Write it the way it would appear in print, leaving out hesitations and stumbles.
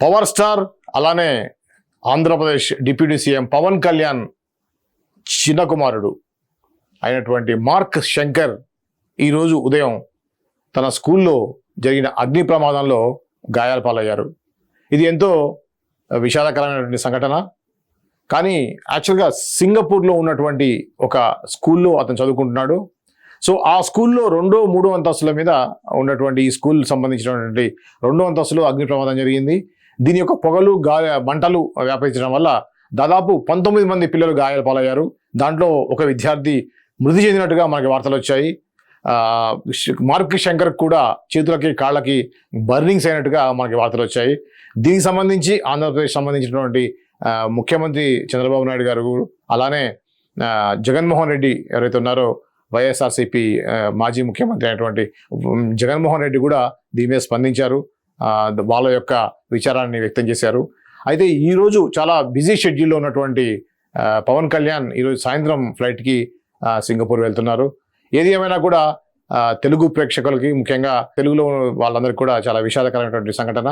Power star అలానే Andhra Pradesh deputy CM Pawan Kalyan చిన్న కుమారుడు అయినటువంటి మార్క్ శంకర్ ఈరోజు ఉదయం తన స్కూల్లో జరిగిన అగ్ని ప్రమాదంలో గాయాల పాలయ్యారు. ఇది ఎంతో విషాదకరమైనటువంటి సంఘటన. కానీ యాక్చువల్గా సింగపూర్లో ఉన్నటువంటి ఒక స్కూల్లో అతను చదువుకుంటున్నాడు. సో ఆ స్కూల్లో 2, 3 అంతస్తుల మీద ఉన్నటువంటి ఈ స్కూల్ సంబంధించినటువంటి 2 అంతస్తులో అగ్ని ప్రమాదం జరిగింది. దీని యొక్క పొగలు మంటలు వ్యాపించడం వల్ల దాదాపు 19 మంది పిల్లలు గాయాల పాలయ్యారు. దాంట్లో ఒక విద్యార్థి మృతి చెందినట్టుగా మనకి వార్తలు వచ్చాయి. మార్క్ శంకర్ కూడా చేతులకి కాళ్ళకి బర్నింగ్స్ అయినట్టుగా మనకి వార్తలు వచ్చాయి. దీనికి సంబంధించి ఆంధ్రప్రదేశ్ సంబంధించినటువంటి ముఖ్యమంత్రి చంద్రబాబు నాయుడు గారు అలానే జగన్మోహన్ రెడ్డి ఎవరైతే ఉన్నారో వైఎస్ఆర్సీపీ మాజీ ముఖ్యమంత్రి అయినటువంటి జగన్మోహన్ రెడ్డి కూడా దీని మీద స్పందించారు. వాళ్ళ యొక్క విచారాన్ని వ్యక్తం చేశారు. అయితే ఈరోజు చాలా బిజీ షెడ్యూల్లో ఉన్నటువంటి పవన్ కళ్యాణ్ ఈరోజు సాయంత్రం ఫ్లైట్కి సింగపూర్ వెళ్తున్నారు. ఏది ఏమైనా కూడా తెలుగు ప్రేక్షకులకి ముఖ్యంగా తెలుగులో వాళ్ళందరికీ కూడా చాలా విషాదకరమైనటువంటి సంఘటన.